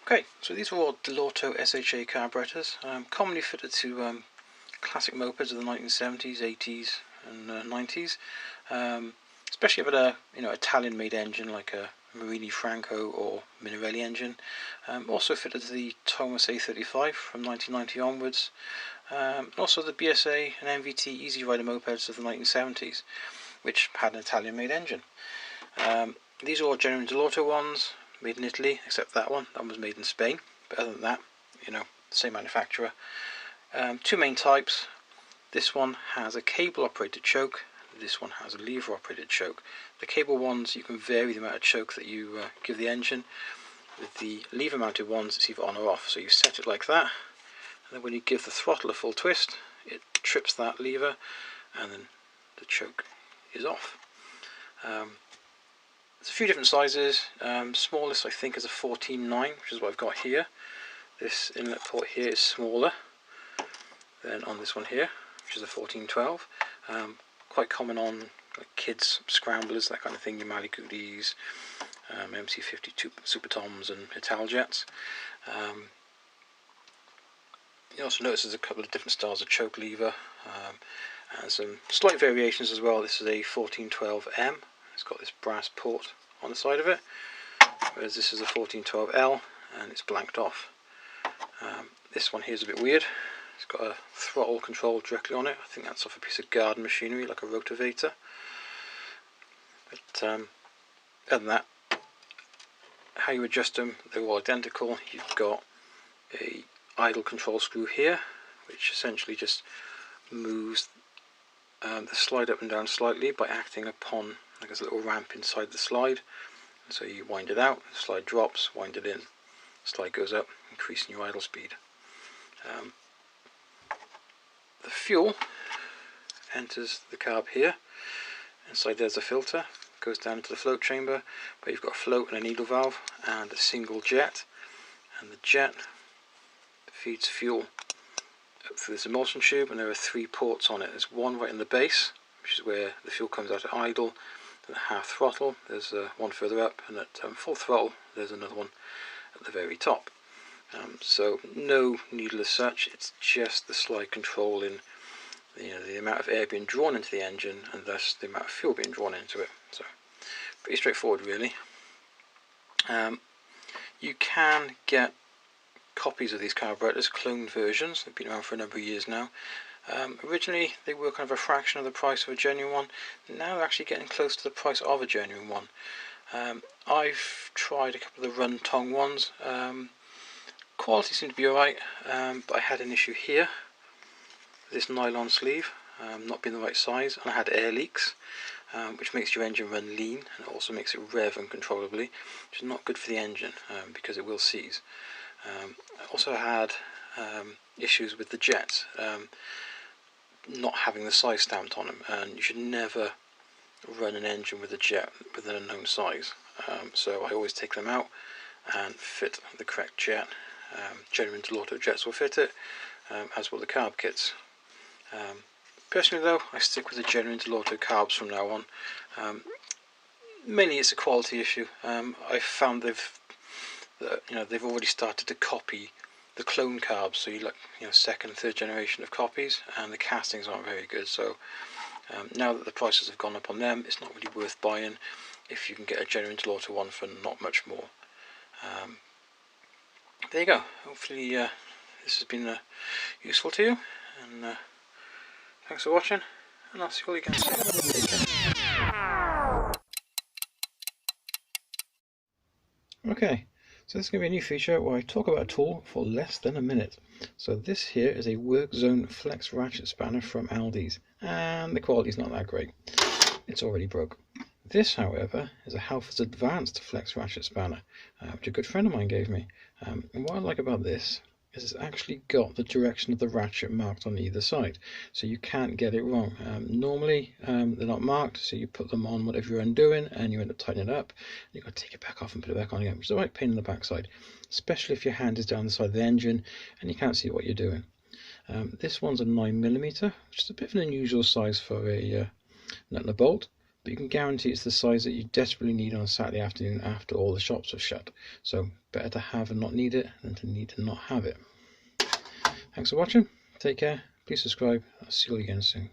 Okay, so these are all Dellorto SHA carburetors, commonly fitted to classic mopeds of the 1970s, 80s and 90s, especially if it had a Italian-made engine like a Marini Franco or Minarelli engine. Also fitted to the Thomas A35 from 1990 onwards, and also the BSA and MVT Easy Rider mopeds of the 1970s, which had an Italian-made engine. These are all genuine Dellorto ones, made in Italy, except that one was made in Spain. But other than that, same manufacturer. Two main types. This one has a cable operated choke, this one has a lever operated choke. The cable ones, you can vary the amount of choke that you give the engine. With the lever mounted ones, it's either on or off, so you set it like that, and then when you give the throttle a full twist, it trips that lever and then the choke is off. There's a few different sizes. Smallest I think is a 14.9, which is what I've got here. This inlet port here is smaller than on this one here, which is a 14.12. Quite common on like kids scramblers, that kind of thing, your Mali Goodies, MC52 Super Toms and Italjets. You also notice there's a couple of different styles of choke lever, and some slight variations as well. This is a 1412M. It's got this brass port on the side of it, whereas this is a 1412L and it's blanked off. This one here is a bit weird. It's got a throttle control directly on it. I think that's off a piece of garden machinery like a rotavator. But other than that, how you adjust them, they're all identical. You've got a idle control screw here, which essentially just moves the slide up and down slightly by acting upon like there's a little ramp inside the slide. And so you wind it out, the slide drops, wind it in, slide goes up, increasing your idle speed. The fuel enters the carb here. Inside there's a filter, goes down into the float chamber, but you've got a float and a needle valve and a single jet, and the jet feeds fuel up through this emulsion tube, and there are 3 ports on it. There's one right in the base, which is where the fuel comes out at idle, then at half throttle there's one further up, and at full throttle there's another one at the very top. So no needle as such, it's just the slide control in the amount of air being drawn into the engine, and thus the amount of fuel being drawn into it. So pretty straightforward really. You can get copies of these carburetors, cloned versions. They've been around for a number of years now. Originally they were kind of a fraction of the price of a genuine one. Now they're actually getting close to the price of a genuine one. I've tried a couple of the Run-Tong ones. Quality seemed to be alright, but I had an issue here. This nylon sleeve not being the right size, and I had air leaks, which makes your engine run lean, and it also makes it rev uncontrollably, which is not good for the engine because it will seize. I also had issues with the jets not having the size stamped on them, and you should never run an engine with a jet with an unknown size. So I always take them out and fit the correct jet. Genuine Dellorto jets will fit it, as will the carb kits. Personally though, I stick with the genuine Dellorto carbs from now on. Mainly it's a quality issue. I've found they've already started to copy the clone carbs, so you look, second, third generation of copies, and the castings aren't very good. So now that the prices have gone up on them, it's not really worth buying if you can get a genuine Dellorto one for not much more. There you go. Hopefully this has been useful to you, and thanks for watching, and I'll see you all again soon. Okay, so this is going to be a new feature where I talk about a tool for less than a minute. So this here is a Work Zone Flex Ratchet Spanner from Aldi's, and the quality is not that great. It's already broke. This, however, is a Halfords Advanced Flex Ratchet Spanner, which a good friend of mine gave me. And what I like about this is it's actually got the direction of the ratchet marked on either side, so you can't get it wrong. Normally they're not marked, so you put them on whatever you're undoing and you end up tightening it up. You've got to take it back off and put it back on again, which is a right pain in the backside, especially if your hand is down the side of the engine and you can't see what you're doing. This one's a 9mm, which is a bit of an unusual size for a nut and a bolt, but you can guarantee it's the size that you desperately need on a Saturday afternoon after all the shops have shut. So better to have and not need it than to need and not have it. Thanks for watching. Take care. Please subscribe. I'll see you all again soon.